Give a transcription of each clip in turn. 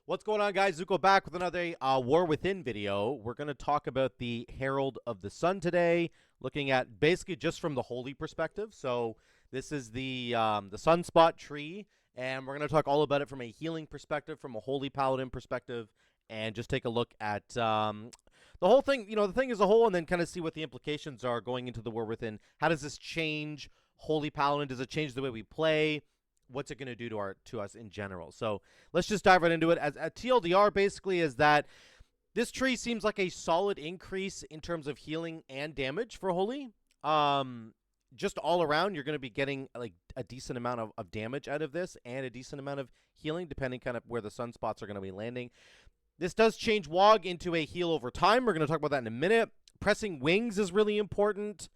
What's going on, guys? Zuko back with another War Within video. We're going to talk about the Herald of the Sun today, looking at basically just from the holy perspective. So this is the Sunspot tree, and we're going to talk all about it from a healing perspective, from a holy paladin perspective, and just take a look at the whole thing, the thing as a whole, and then kind of see what the implications are going into the War Within. How does this change holy paladin? Does it change the way we play? What's it going to do to us in general? So let's just dive right into it. As a TLDR, basically, is that this tree seems like a solid increase in terms of healing and damage for holy. Just all around, you're going to be getting like a decent amount of damage out of this and a decent amount of healing, depending kind of where the sunspots are going to be landing. This does change WOG into a heal over time. We're going to talk about that in a minute. Pressing wings is really important.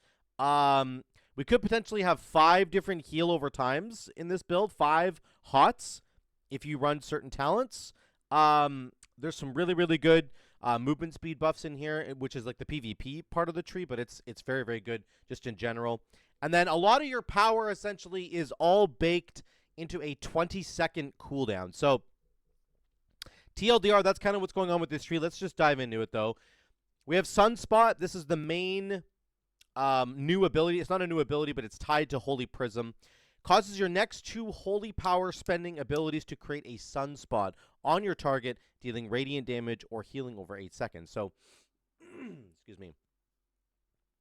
We could potentially have 5 different heal over times in this build, 5 hots if you run certain talents. There's some really, really good movement speed buffs in here, which is like the PvP part of the tree, but it's very, very good just in general. And then a lot of your power essentially is all baked into a 20-second cooldown. So TLDR, that's kind of what's going on with this tree. Let's just dive into it, though. We have Sunspot. This is the main new ability. It's not a new ability, but it's tied to Holy Prism. Causes your next 2 holy power spending abilities to create a sunspot on your target, dealing radiant damage or healing over 8 seconds. So, excuse me.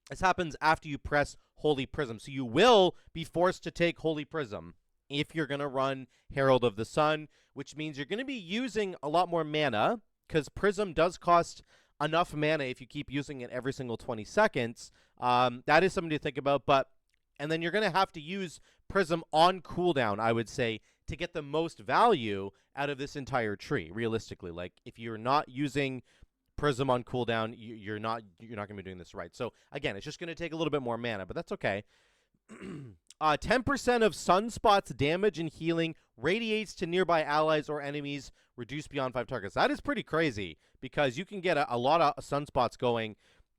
This happens after you press Holy Prism. So you will be forced to take Holy Prism if you're going to run Herald of the Sun, which means you're going to be using a lot more mana, because Prism does cost enough mana if you keep using it every single 20 seconds. That is something to think about. And then you're going to have to use Prism on cooldown, I would say, to get the most value out of this entire tree, realistically. Like, if you're not using Prism on cooldown, you're not going to be doing this right. So, again, it's just going to take a little bit more mana, but that's okay. 10% of Sunspot's damage and healing radiates to nearby allies or enemies, reduced beyond 5 targets. That is pretty crazy, because you can get a lot of Sunspots going.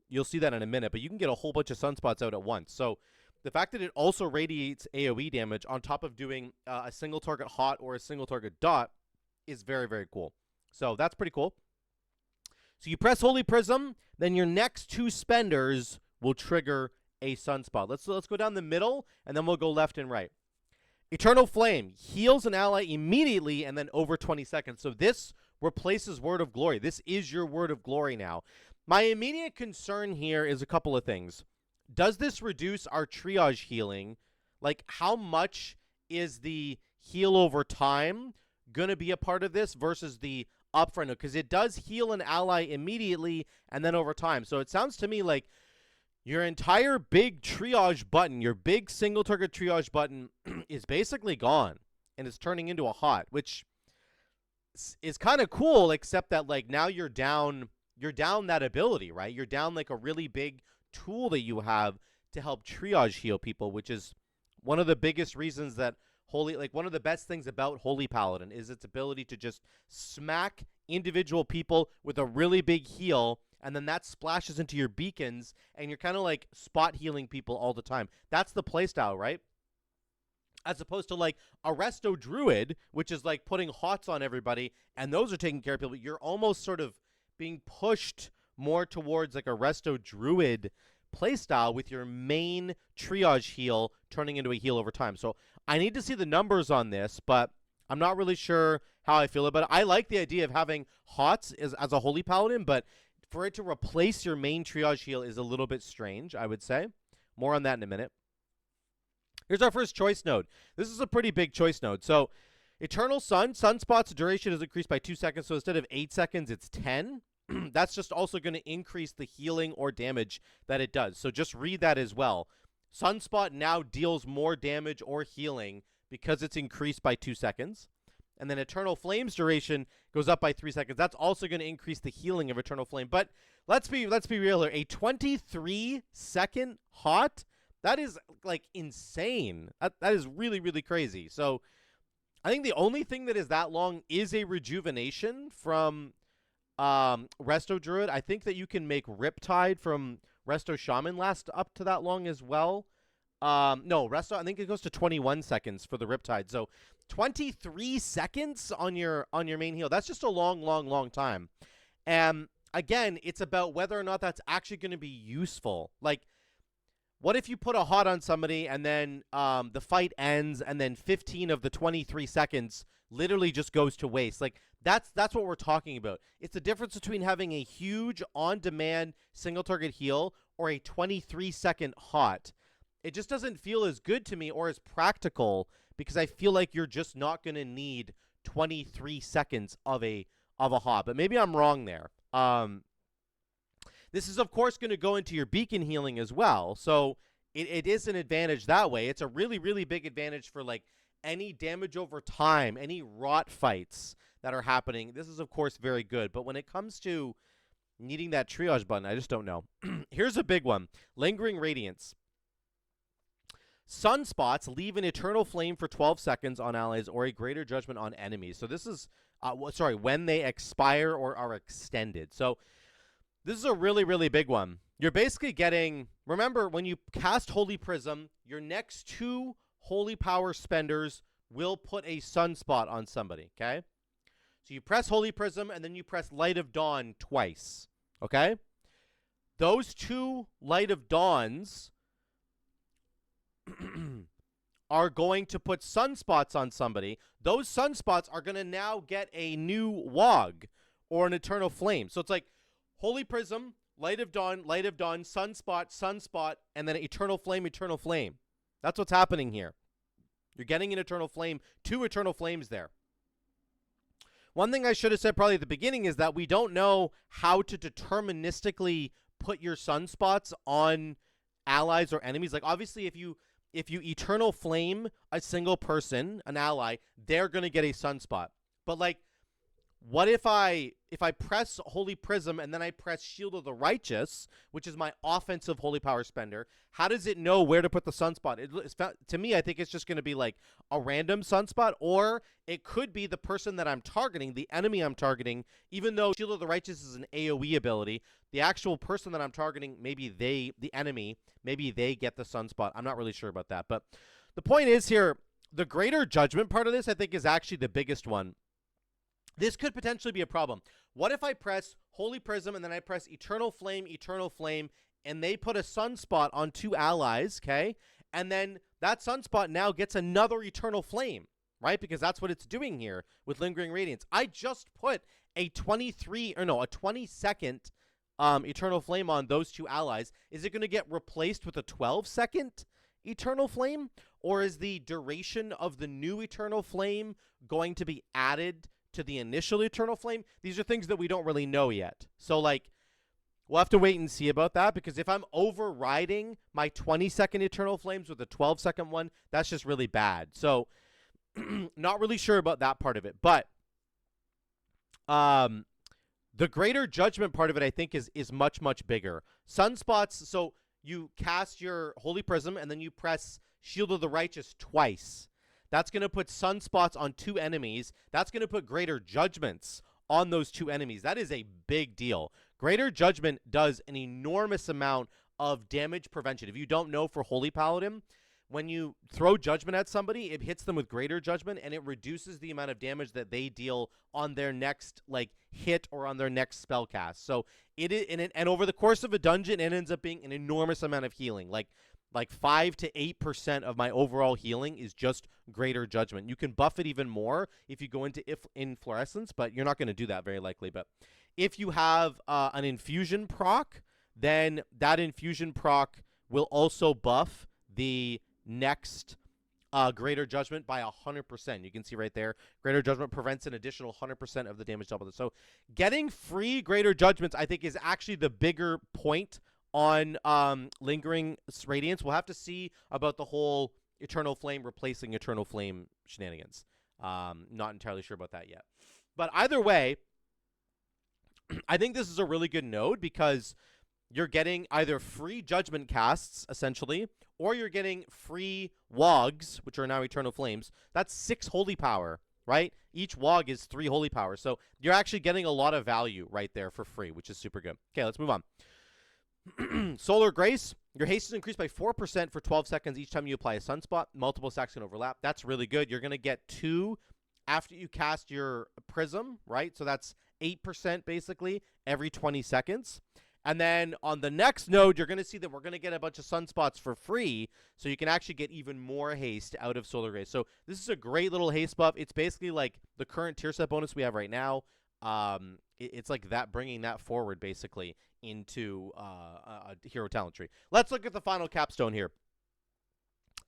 You'll see that in a minute, but you can get a whole bunch of Sunspots out at once. So the fact that it also radiates AoE damage on top of doing a single target hot or a single target dot is very, very cool. So that's pretty cool. So you press Holy Prism, then your next 2 spenders will trigger a sunspot. Let's go down the middle, and then we'll go left and right. Eternal Flame heals an ally immediately and then over 20 seconds. So this replaces Word of Glory. This is your Word of Glory now. My immediate concern here is a couple of things. Does this reduce our triage healing? Like, how much is the heal over time going to be a part of this versus the upfront? Because it does heal an ally immediately and then over time. So it sounds to me like your entire big triage button, your big single target triage button is basically gone, and it's turning into a hot, which is kind of cool, except that like now you're down that ability, right? You're down like a really big tool that you have to help triage heal people, which is one of the biggest reasons that one of the best things about Holy Paladin is its ability to just smack individual people with a really big heal, and then that splashes into your beacons, and you're kind of like spot healing people all the time. That's the playstyle, right? As opposed to like a Resto Druid, which is like putting hots on everybody, and those are taking care of people. You're almost sort of being pushed more towards like a Resto Druid playstyle with your main triage heal turning into a heal over time. So I need to see the numbers on this, but I'm not really sure how I feel about it. I like the idea of having hots as a Holy Paladin, but for it to replace your main triage heal is a little bit strange, I would say. More on that in a minute. Here's our first choice node. This is a pretty big choice node. So Eternal Sun, Sunspot's duration is increased by 2 seconds. So instead of 8 seconds, it's 10. That's just also going to increase the healing or damage that it does. So just read that as well. Sunspot now deals more damage or healing because it's increased by 2 seconds. And then Eternal Flame's duration goes up by 3 seconds. That's also going to increase the healing of Eternal Flame. But let's be real here. A 23-second hot, that is like insane. That is really, really crazy. So I think the only thing that is that long is a rejuvenation from Resto Druid. I think that you can make Riptide from Resto Shaman last up to that long as well. No, Resto, I think it goes to 21 seconds for the Riptide. So 23 seconds on your main heal. That's just a long time. And again, it's about whether or not that's actually going to be useful. Like, what if you put a hot on somebody and then the fight ends and then 15 of the 23 seconds literally just goes to waste? Like, that's what we're talking about. It's the difference between having a huge on-demand single-target heal or a 23-second hot. It just doesn't feel as good to me or as practical because I feel like you're just not going to need 23 seconds of a hot. But maybe I'm wrong there. This is, of course, going to go into your beacon healing as well. So it is an advantage that way. It's a really, really big advantage for, like, any damage over time, any rot fights that are happening. This is, of course, very good. But when it comes to needing that triage button, I just don't know. Here's a big one. Lingering Radiance. Sunspots leave an eternal flame for 12 seconds on allies or a greater judgment on enemies. So this is, when they expire or are extended. So this is a really, really big one. You're basically getting, remember, when you cast Holy Prism, your next 2 Holy Power spenders will put a Sunspot on somebody, okay? So you press Holy Prism, and then you press Light of Dawn twice, okay? Those 2 Light of Dawns are going to put Sunspots on somebody. Those Sunspots are going to now get a new Wog or an Eternal Flame. So it's like Holy Prism, Light of Dawn, Sunspot, Sunspot, and then Eternal Flame, Eternal Flame. That's what's happening here. You're getting an Eternal Flame, 2 Eternal Flames there. One thing I should have said probably at the beginning is that we don't know how to deterministically put your Sunspots on allies or enemies. Like, obviously, if you Eternal Flame a single person, an ally, they're going to get a Sunspot. But, like, what if I press Holy Prism and then I press Shield of the Righteous, which is my offensive Holy Power spender? How does it know where to put the Sunspot? To me, I think it's just going to be like a random Sunspot, or it could be the person that I'm targeting, the enemy I'm targeting. Even though Shield of the Righteous is an AoE ability, the actual person that I'm targeting, maybe the enemy, maybe they get the Sunspot. I'm not really sure about that. But the point is here, the greater judgment part of this, I think, is actually the biggest one. This could potentially be a problem. What if I press Holy Prism and then I press Eternal Flame, and they put a Sunspot on 2 allies, okay? And then that Sunspot now gets another Eternal Flame, right? Because that's what it's doing here with Lingering Radiance. I just put a 20-second Eternal Flame on those 2 allies. Is it going to get replaced with a 12-second Eternal Flame? Or is the duration of the new Eternal Flame going to be added to the initial Eternal Flame? These are things that we don't really know yet. So, like, we'll have to wait and see about that, because if I'm overriding my 20-second Eternal Flames with a 12-second one, that's just really bad. So, not really sure about that part of it. But the greater judgment part of it, I think, is much, much bigger. Sunspots, so you cast your Holy Prism, and then you press Shield of the Righteous twice. That's going to put Sunspots on 2 enemies. That's going to put Greater Judgments on those 2 enemies. That is a big deal. Greater Judgment does an enormous amount of damage prevention. If you don't know, for Holy Paladin, when you throw Judgment at somebody, it hits them with Greater Judgment, and it reduces the amount of damage that they deal on their next, like, hit or on their next spell cast. So it is, and over the course of a dungeon, it ends up being an enormous amount of healing. Like 5 to 8% of my overall healing is just Greater Judgment. You can buff it even more if you go into Inflorescence, but you're not going to do that very likely. But if you have an Infusion proc, then that Infusion proc will also buff the next Greater Judgment by 100%. You can see right there, Greater Judgment prevents an additional 100% of the damage double. So getting free Greater Judgments, I think, is actually the bigger point on Lingering Radiance. We'll have to see about the whole Eternal Flame replacing Eternal Flame shenanigans. Not entirely sure about that yet. But either way, I think this is a really good node, because you're getting either free Judgment casts, essentially, or you're getting free Wogs, which are now Eternal Flames. That's 6 Holy Power, right? Each Wog is 3 Holy Power. So you're actually getting a lot of value right there for free, which is super good. Okay, let's move on. Solar Grace. Your haste is increased by 4% for 12 seconds each time you apply a Sunspot. Multiple stacks can overlap. That's really good. You're going to get 2 after you cast your Prism, right? So that's 8% basically every 20 seconds. And then on the next node, you're going to see that we're going to get a bunch of Sunspots for free, so you can actually get even more haste out of Solar Grace. So this is a great little haste buff. It's basically like the current tier set bonus we have right now. It's like that, bringing that forward basically into a hero talent tree. Let's look at the final capstone here.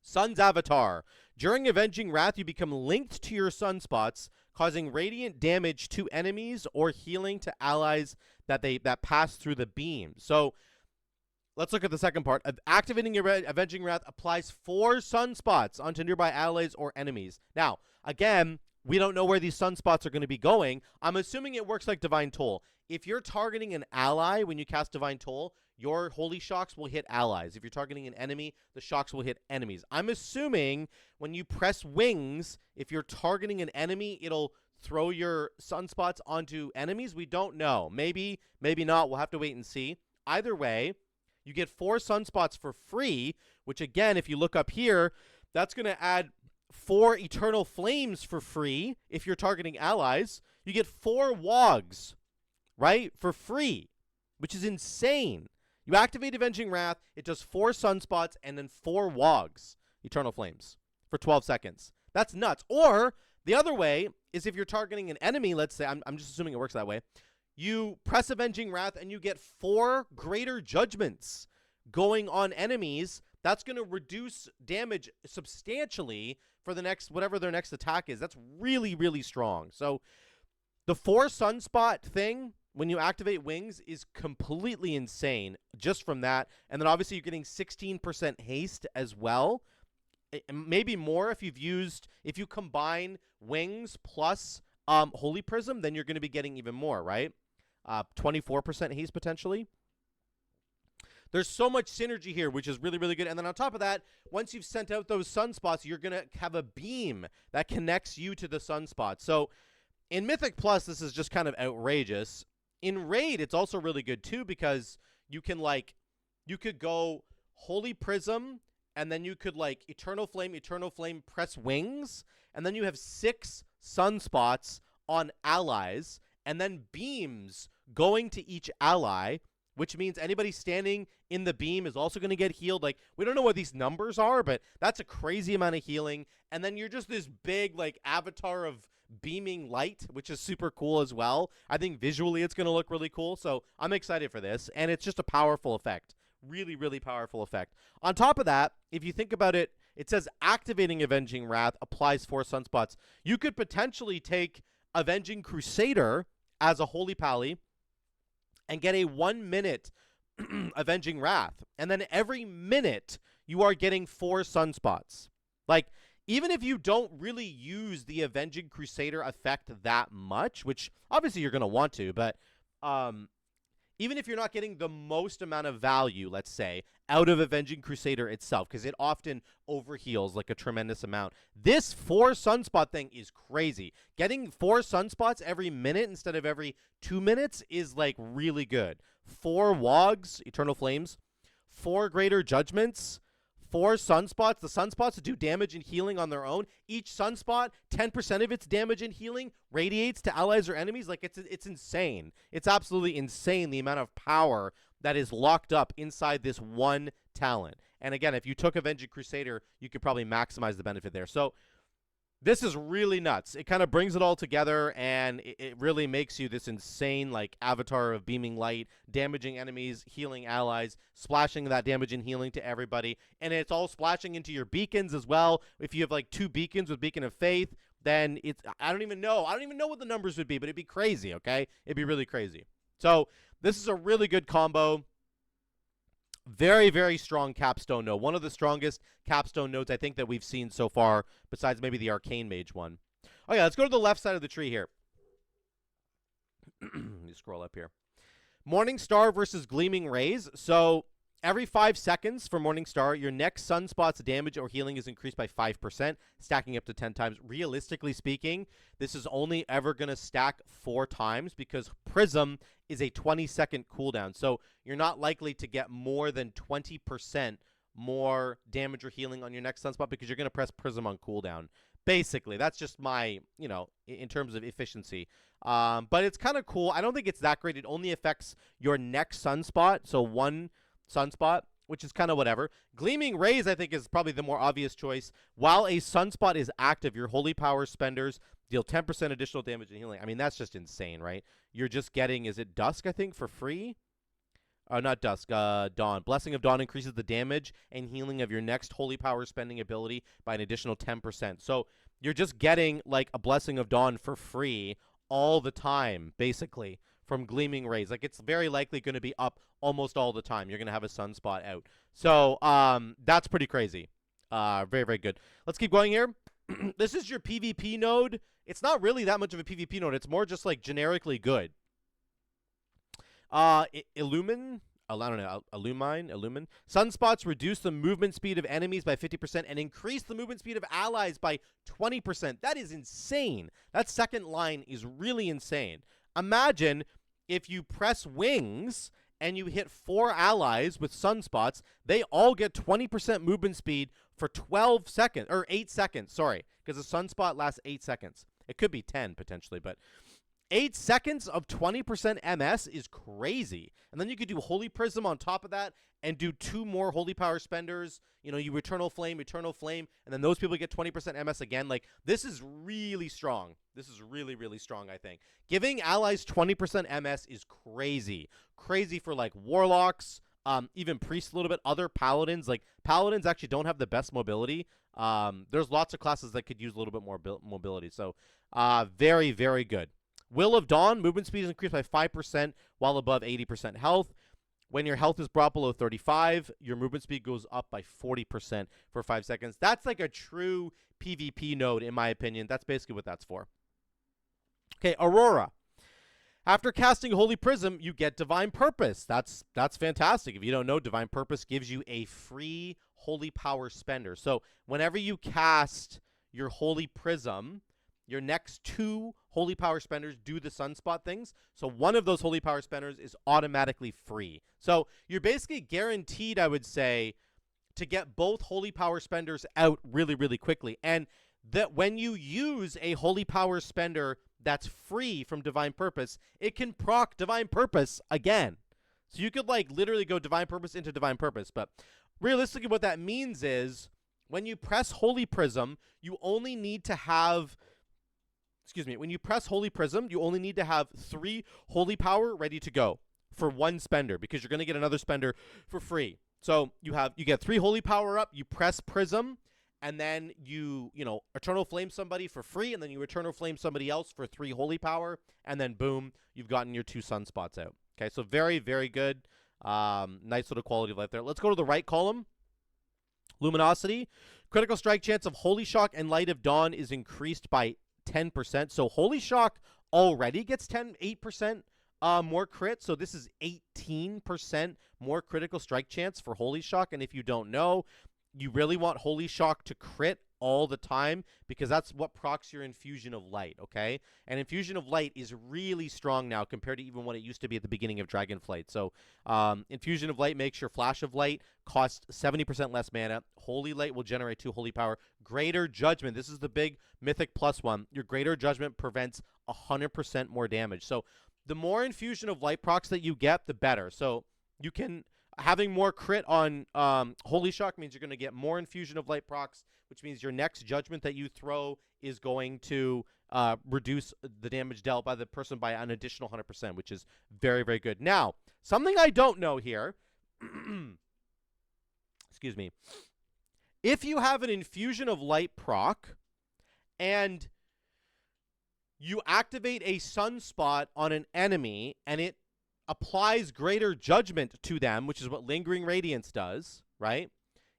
Sun's Avatar. During Avenging Wrath, you become linked to your Sunspots, causing radiant damage to enemies or healing to allies that pass through the beam. So let's look at the second part. Activating your Avenging Wrath applies 4 Sunspots onto nearby allies or enemies. Now, again, we don't know where these Sunspots are going to be going. I'm assuming it works like Divine Toll. If you're targeting an ally when you cast Divine Toll, your Holy Shocks will hit allies. If you're targeting an enemy, the shocks will hit enemies. I'm assuming when you press wings, if you're targeting an enemy, it'll throw your Sunspots onto enemies. We don't know. Maybe, maybe not. We'll have to wait and see. Either way, you get 4 Sunspots for free, which again, if you look up here, that's going to add 4 Eternal Flames for free if you're targeting allies. You get 4 Wogs, right, for free, which is insane. You activate Avenging Wrath, it does 4 Sunspots, and then 4 Wogs, Eternal Flames, for 12 seconds. That's nuts. Or the other way is if you're targeting an enemy, let's say, I'm just assuming it works that way, you press Avenging Wrath and you get 4 Greater Judgments going on enemies. That's going to reduce damage substantially for the next, whatever their next attack is. That's really, really strong. So the 4 Sunspot thing, when you activate wings, is completely insane just from that. And then obviously you're getting 16% haste as well. Maybe more if you combine wings plus Holy Prism, then you're going to be getting even more, right? 24% haste potentially. There's so much synergy here, which is really, really good. And then on top of that, once you've sent out those Sunspots, you're going to have a beam that connects you to the Sunspot. So in Mythic Plus, this is just kind of outrageous. In Raid, it's also really good too, because you can you could go Holy Prism, and then you could Eternal Flame, press wings, and then you have 6 Sunspots on allies, and then beams going to each ally, which means anybody standing in the beam is also going to get healed. We don't know what these numbers are, but that's a crazy amount of healing. And then you're just this big, avatar of beaming light, which is super cool as well. I think visually it's going to look really cool, so I'm excited for this. And it's just a powerful effect. Really, really powerful effect. On top of that, if you think about it, it says activating Avenging Wrath applies 4 Sunspots. You could potentially take Avenging Crusader as a Holy Pally and get a 1-minute Avenging Wrath. And then every minute, you are getting 4 Sunspots. Even if you don't really use the Avenging Crusader effect that much, which obviously you're going to want to, but even if you're not getting the most amount of value, let's say, out of Avenging Crusader itself, because it often overheals a tremendous amount, this 4 Sunspot thing is crazy. Getting 4 Sunspots every minute instead of every 2 minutes is really good. 4 Wogs, Eternal Flames, 4 Greater Judgments, 4 Sunspots. The Sunspots do damage and healing on their own. Each Sunspot, 10% of its damage and healing radiates to allies or enemies. It's insane. It's absolutely insane the amount of power that is locked up inside this one talent. And again, if you took Avenging Crusader, you could probably maximize the benefit there. So this is really nuts. It kind of brings it all together, and it really makes you this insane avatar of beaming light, damaging enemies, healing allies, splashing that damage and healing to everybody. And it's all splashing into your beacons as well. If you have 2 beacons with Beacon of Faith, then it's I don't even know what the numbers would be, but it'd be crazy, okay? It'd be really crazy. So this is a really good combo. Very, very strong capstone node. One of the strongest capstone nodes I think that we've seen so far, besides maybe the Arcane Mage one. Oh yeah, let's go to the left side of the tree here. Let me scroll up here. Morning Star versus Gleaming Rays. So Every 5 seconds for Morningstar, your next Sunspot's damage or healing is increased by 5%, stacking up to 10 times. Realistically speaking, this is only ever going to stack 4 times because Prism is a 20-second cooldown. So you're not likely to get more than 20% more damage or healing on your next Sunspot because you're going to press Prism on cooldown. Basically, that's just my, in terms of efficiency. But it's kind of cool. I don't think it's that great. It only affects your next Sunspot, so one Sunspot, which is kind of whatever. Gleaming Rays, I think, is probably the more obvious choice. While a Sunspot is active, your Holy Power spenders deal 10% additional damage and healing. I mean, that's just insane, right? You're just getting, is it Dusk, I think, for free? Not Dusk, Dawn. Blessing of Dawn increases the damage and healing of your next Holy Power spending ability by an additional 10%. So you're just getting, like, a Blessing of Dawn for free all the time, basically, from Gleaming Rays. Like, it's very likely going to be up almost all the time. You're going to have a Sunspot out. So that's pretty crazy. Very, very good. Let's keep going here. This is your PvP node. It's not really that much of a PvP node. It's more just, like, generically good. Illumine. Sunspots reduce the movement speed of enemies by 50% and increase the movement speed of allies by 20%. That is insane. That second line is really insane. Imagine if you press wings and you hit 4 allies with sunspots, they all get 20% movement speed for 12 seconds, or 8 seconds, sorry, because a sunspot lasts 8 seconds. It could be 10 potentially, but 8 seconds of 20% MS is crazy. And then you could do Holy Prism on top of that and do 2 more Holy Power spenders. You Eternal Flame, and then those people get 20% MS again. Like, this is really strong. This is really, really strong, I think. Giving allies 20% MS is crazy. Crazy for, like, Warlocks, even Priests a little bit, other Paladins. Like, Paladins actually don't have the best mobility. There's lots of classes that could use a little bit more mobility. So, very, very good. Will of Dawn, movement speed is increased by 5% while above 80% health. When your health is brought below 35, your movement speed goes up by 40% for 5 seconds. That's like a true PvP node, in my opinion. That's basically what that's for. Okay, Aurora. After casting Holy Prism, you get Divine Purpose. That's fantastic. If you don't know, Divine Purpose gives you a free Holy Power spender. So whenever you cast your Holy Prism, your next 2 Holy Power spenders do the Sunspot things. So one of those Holy Power spenders is automatically free. So you're basically guaranteed, I would say, to get both Holy Power spenders out really, really quickly. And that when you use a Holy Power spender that's free from Divine Purpose, it can proc Divine Purpose again. So you could, like, literally go Divine Purpose into Divine Purpose. But realistically, what that means is when you press Holy Prism, you only need to have... when you press Holy Prism, you only need to have 3 Holy Power ready to go for 1 spender because you're going to get another spender for free. So you get 3 Holy Power up, you press Prism, and then you Eternal Flame somebody for free, and then you Eternal Flame somebody else for 3 Holy Power, and then boom, you've gotten your 2 Sunspots out. Okay, so very, very good. Nice sort of quality of life there. Let's go to the right column. Luminosity. Critical strike chance of Holy Shock and Light of Dawn is increased by 10%. So Holy Shock already gets 8% more crit. So this is 18% more critical strike chance for Holy Shock. And if you don't know, you really want Holy Shock to crit all the time because that's what procs your Infusion of Light, okay? And Infusion of Light is really strong now compared to even what it used to be at the beginning of Dragonflight. So Infusion of Light makes your Flash of Light cost 70% less mana. Holy Light will generate 2 Holy Power. Greater Judgment, this is the big Mythic plus one. Your Greater Judgment prevents 100% more damage. So the more Infusion of Light procs that you get, the better. So you can... Having more crit on Holy Shock means you're going to get more Infusion of Light procs, which means your next Judgment that you throw is going to reduce the damage dealt by the person by an additional 100%, which is very, very good. Now, something I don't know here, excuse me, if you have an Infusion of Light proc and you activate a Sunspot on an enemy and it applies Greater Judgment to them, which is what Lingering Radiance does, right?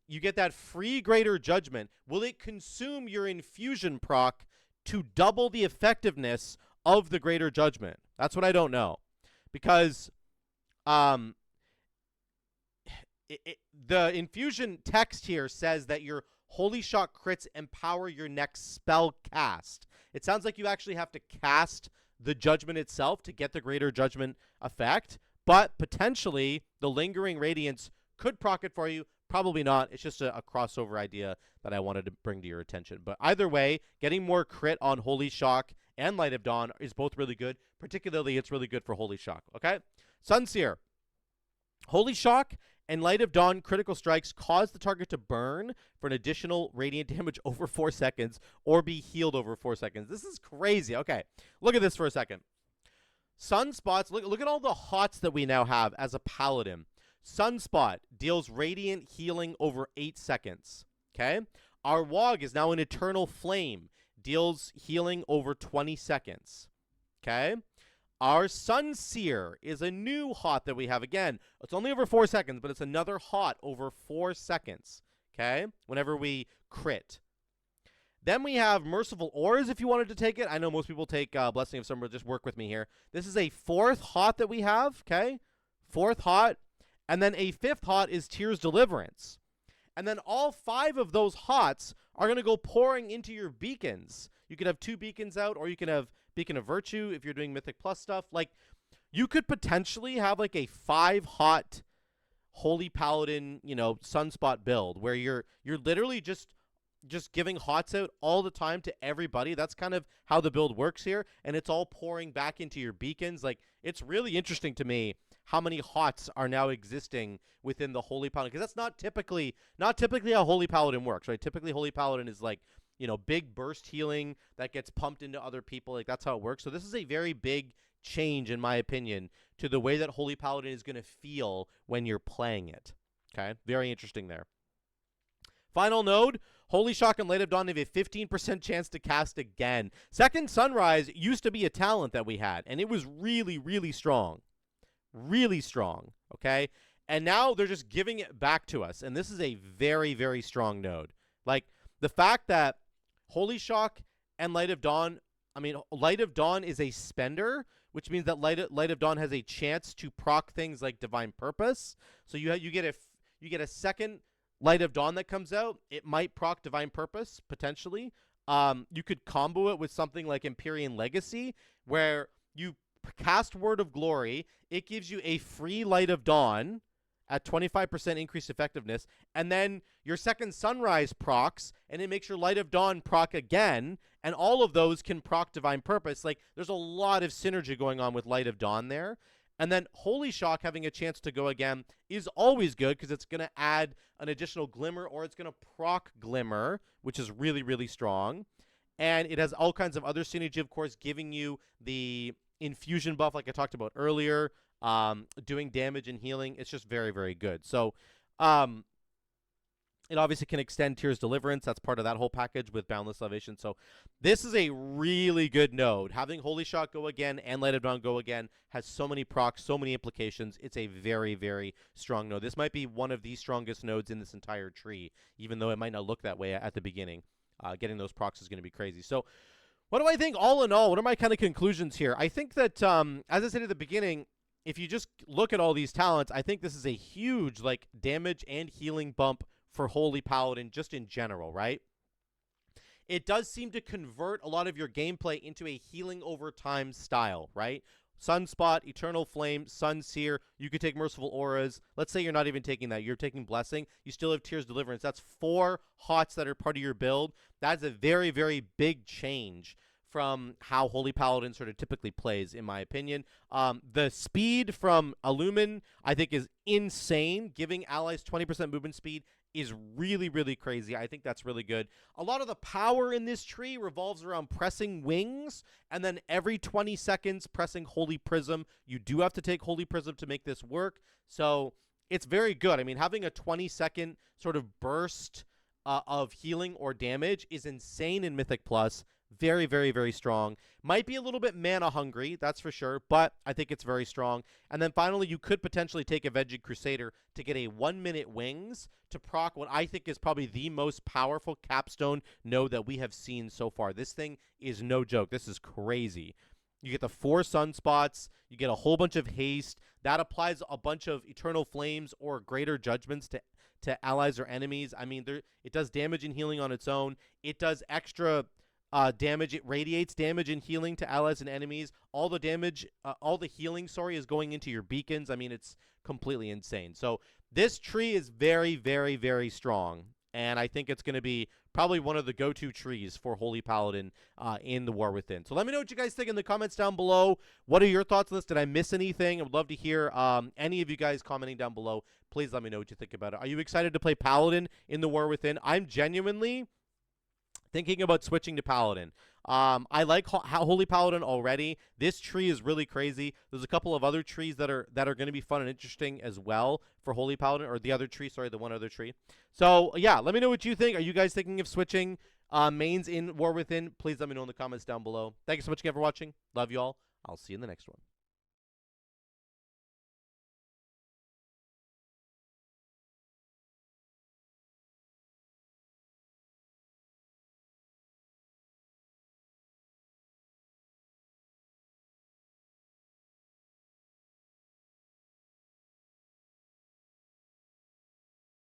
You get that free Greater Judgment. Will it consume your Infusion proc to double the effectiveness of the Greater Judgment? That's what I don't know. Because the infusion text here says that your Holy Shock crits empower your next spell cast. It sounds like you actually have to cast the judgment itself to get the greater judgment effect, but potentially the lingering radiance could proc it for you. Probably not. It's just a crossover idea that I wanted to bring to your attention. But either way, getting more crit on Holy Shock and Light of Dawn is both really good. Particularly, it's really good for Holy Shock, okay? Sunseer. Holy Shock and Light of Dawn critical strikes cause the target to burn for an additional radiant damage over 4 seconds or be healed over 4 seconds. This is crazy. Okay, look at this for a second. Sunspots, look at all the hots that we now have as a Paladin. Sunspot deals radiant healing over 8 seconds. Okay? Our Wog is now an Eternal Flame, deals healing over 20 seconds. Okay? Our Sunseer is a new hot that we have. Again, it's only over 4 seconds, but it's another hot over 4 seconds. Okay? Whenever we crit. Then we have Merciful Auras if you wanted to take it. I know most people take Blessing of Summer. Just work with me here. This is a 4th hot that we have. Okay? 4th hot. And then a 5th hot is Tears Deliverance. And then all 5 of those hots are going to go pouring into your beacons. You could have 2 beacons out, or you can have Beacon of Virtue if you're doing Mythic Plus stuff. Like, you could potentially have like a 5 hot Holy Paladin, you know, Sunspot build where you're literally just giving hots out all the time to everybody. That's kind of how the build works here, and it's all pouring back into your beacons. Like, it's really interesting to me how many hots are now existing within the Holy Paladin, because that's not typically how Holy Paladin works, right? Typically, Holy Paladin is like, you know, big burst healing that gets pumped into other people. Like, that's how it works. So this is a very big change, in my opinion, to the way that Holy Paladin is going to feel when you're playing it. Okay? Very interesting there. Final node, Holy Shock and Light of Dawn have a 15% chance to cast again. Second Sunrise used to be a talent that we had, and it was really, really strong. Really strong, okay? And now they're just giving it back to us, and this is a very, very strong node. Like, the fact that Holy Shock and Light of Dawn, I mean, Light of Dawn is a spender, which means that Light of Dawn has a chance to proc things like Divine Purpose. So you get a second Light of Dawn that comes out. It might proc Divine Purpose, potentially. You could combo it with something like Empyrean Legacy, where you cast Word of Glory. It gives you a free Light of Dawn at 25% increased effectiveness, and then your second Sunrise procs, and it makes your Light of Dawn proc again, and all of those can proc Divine Purpose. Like, there's a lot of synergy going on with Light of Dawn there. And then Holy Shock having a chance to go again is always good, because it's going to add an additional Glimmer, or it's going to proc Glimmer, which is really, really strong. And it has all kinds of other synergy, of course, giving you the infusion buff like I talked about earlier, doing damage and healing. It's just very, very good. So it obviously can extend Tears Deliverance. That's part of that whole package with Boundless Salvation. So this is a really good node. Having Holy Shock go again and Light of Dawn go again has so many procs, so many implications. It's a very, very strong node. This might be one of the strongest nodes in this entire tree, even though it might not look that way at the beginning. Getting those procs is going to be crazy. So what do I think all in all? What are my kind of conclusions here? I think that, as I said at the beginning, if you just look at all these talents, I think this is a huge like damage and healing bump for Holy Paladin just in general, right? It does seem to convert a lot of your gameplay into a healing over time style, right? Sunspot, Eternal Flame, Sunseer. You could take Merciful Auras. Let's say you're not even taking that. You're taking Blessing. You still have Tears Deliverance. That's 4 hots that are part of your build. That's a very, very big change from how Holy Paladin sort of typically plays, in my opinion. The speed from Illumin, I think, is insane. Giving allies 20% movement speed is really, really crazy. I think that's really good. A lot of the power in this tree revolves around pressing wings, and then every 20 seconds pressing Holy Prism. You do have to take Holy Prism to make this work, so it's very good. I mean, having a 20-second sort of burst of healing or damage is insane in Mythic Plus. Very, very, very strong. Might be a little bit mana hungry, that's for sure, but I think it's very strong. And then finally, you could potentially take Avenging Crusader to get a 1-minute wings to proc what I think is probably the most powerful capstone node that we have seen so far. This thing is no joke. This is crazy. You get the 4 sunspots. You get a whole bunch of haste. that applies a bunch of Eternal Flames or Greater Judgments to allies or enemies. I mean, it does damage and healing on its own. It does extra damage. It radiates damage and healing to allies and enemies. All the damage, all the healing, sorry, is going into your beacons. I mean, it's completely insane. So this tree is very, very, very strong. And I think it's going to be probably one of the go-to trees for Holy Paladin in the War Within. So let me know what you guys think in the comments down below. What are your thoughts on this? Did I miss anything? I would love to hear any of you guys commenting down below. Please let me know what you think about it. Are you excited to play Paladin in the War Within? I'm genuinely thinking about switching to Paladin. I like Holy Paladin already. This tree is really crazy. There's a couple of other trees that are going to be fun and interesting as well for Holy Paladin, or the other tree, sorry, the one other tree. So yeah, let me know what you think. Are you guys thinking of switching mains in War Within? Please let me know in the comments down below. Thank you so much again for watching. Love you all. I'll see you in the next one.